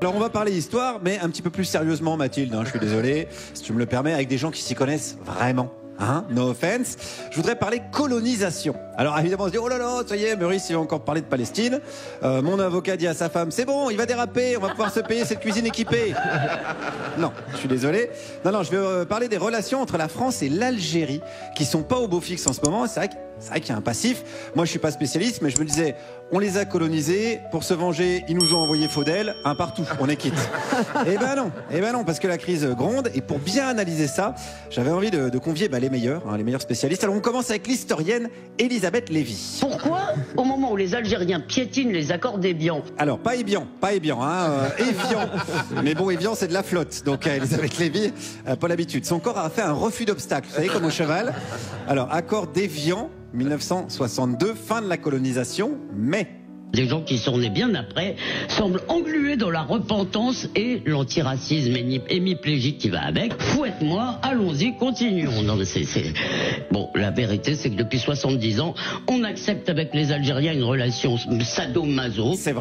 Alors on va parler histoire, mais un petit peu plus sérieusement, Mathilde, je suis désolé, si tu me le permets, avec des gens qui s'y connaissent vraiment. Hein, no offense. Je voudrais parler colonisation. Alors évidemment on se dit, oh là là, ça y est, Meurice il va encore parler de Palestine. Mon avocat dit à sa femme, c'est bon, il va déraper, on va pouvoir se payer cette cuisine équipée. Non, je suis désolé. Non, je vais parler des relations entre la France et l'Algérie, qui sont pas au beau fixe en ce moment. C'est vrai qu'il y a un passif. Moi je suis pas spécialiste, mais je me disais, on les a colonisés, pour se venger, ils nous ont envoyé Faudel, un partout, on est quitte. Eh ben non, parce que la crise gronde, et pour bien analyser ça, j'avais envie de convier les meilleurs spécialistes. Alors on commence avec l'historienne Elisabeth Lévy. Pourquoi, au moment où les Algériens piétinent les accords d'Évian? Alors, pas Évian, Évian. Mais bon, Évian, c'est de la flotte. Donc, Elisabeth Lévy, pas l'habitude. Son corps a fait un refus d'obstacle, vous savez, comme au cheval. Alors, accord d'Évian, 1962, fin de la colonisation, mais... Des gens qui sont nés bien après semblent englués dans la repentance et l'antiracisme hémiplégique qui va avec. Fouette-moi, allons-y, continuons. Non, Bon, la vérité, c'est que depuis 70 ans, on accepte avec les Algériens une relation sadomaso. C'est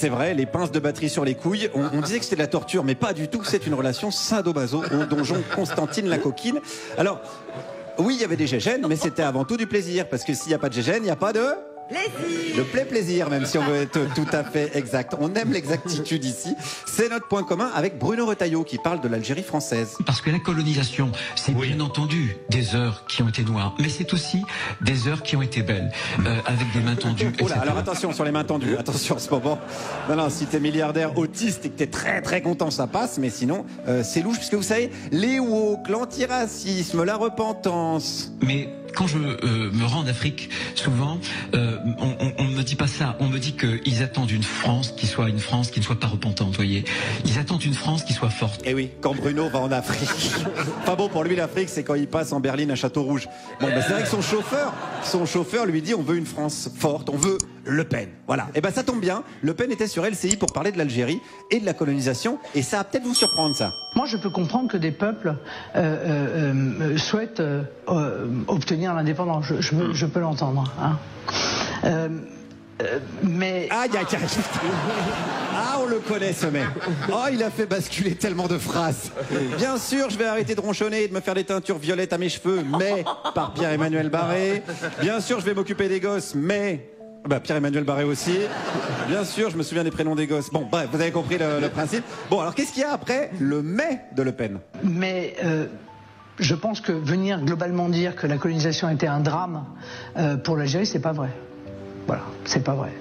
vrai, les pinces de batterie sur les couilles. On disait que c'était de la torture, mais pas du tout. C'est une relation sadomaso au donjon Constantine la coquine. Alors, oui, il y avait des gégènes, mais c'était avant tout du plaisir. Parce que s'il n'y a pas de gégène, il n'y a pas de... Plaisir. Le plaisir, même si on veut être tout à fait exact. On aime l'exactitude ici. C'est notre point commun avec Bruno Retailleau qui parle de l'Algérie française. Parce que la colonisation, c'est bien entendu des heures qui ont été noires, mais c'est aussi des heures qui ont été belles, avec des mains tendues, etc. Oula, alors attention sur les mains tendues, attention en ce moment. Non, si t'es milliardaire autiste et que t'es très très content, ça passe, mais sinon, c'est louche, puisque vous savez, les woke, l'antiracisme, la repentance... Mais quand je me rends en Afrique, souvent, on ne me dit pas ça. On me dit qu'ils attendent une France qui soit une France qui ne soit pas repentante, vous voyez. Ils attendent une France qui soit forte. Eh oui, quand Bruno va en Afrique. Pas bon pour lui l'Afrique, c'est quand il passe en berline à Château-Rouge. Bon, c'est vrai que son chauffeur lui dit on veut une France forte, on veut Le Pen. Voilà. Et ça tombe bien, Le Pen était sur LCI pour parler de l'Algérie et de la colonisation, et ça va peut-être vous surprendre ça. Moi je peux comprendre que des peuples souhaitent obtenir l'indépendance, je peux l'entendre. Mais... Aïe. Ah, on le connaît ce mec. Oh, il a fait basculer tellement de phrases. Bien sûr, je vais arrêter de ronchonner et de me faire des teintures violettes à mes cheveux, mais par Pierre-Emmanuel Barré. Bien sûr, je vais m'occuper des gosses, mais... Pierre-Emmanuel Barré aussi. Bien sûr, je me souviens des prénoms des gosses. Bon, bref, vous avez compris le principe. Bon, alors qu'est-ce qu'il y a après le mais de Le Pen? Mais je pense que venir globalement dire que la colonisation était un drame pour l'Algérie, c'est pas vrai. Voilà, c'est pas vrai.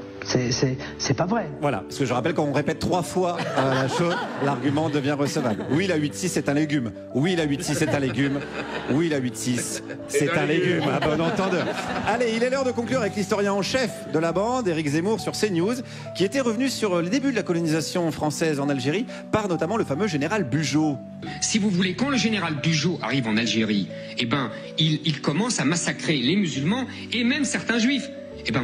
C'est pas vrai. Voilà, parce que je rappelle quand on répète 3 fois la chose, l'argument devient recevable. Oui, la 8-6 c'est un légume. Oui, la 8-6 c'est un légume. Oui, la 8-6 c'est un légume. À bon entendeur. Allez, il est l'heure de conclure avec l'historien en chef de la bande, Éric Zemmour, sur CNews, qui était revenu sur le début de la colonisation française en Algérie, par notamment le fameux général Bugeaud. Si vous voulez, quand le général Bugeaud arrive en Algérie, il commence à massacrer les musulmans et même certains juifs.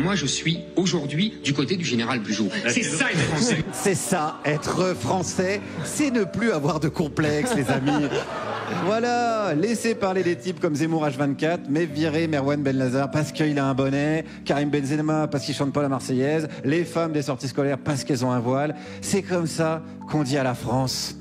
Moi, je suis aujourd'hui du côté du général Bugeaud. C'est ça être français. C'est ça, être français, c'est ne plus avoir de complexe, les amis. Voilà, laissez parler des types comme Zemmour H24, mais virez Merwan Belnazar parce qu'il a un bonnet, Karim Benzema parce qu'il chante pas la Marseillaise, les femmes des sorties scolaires parce qu'elles ont un voile. C'est comme ça qu'on dit à la France.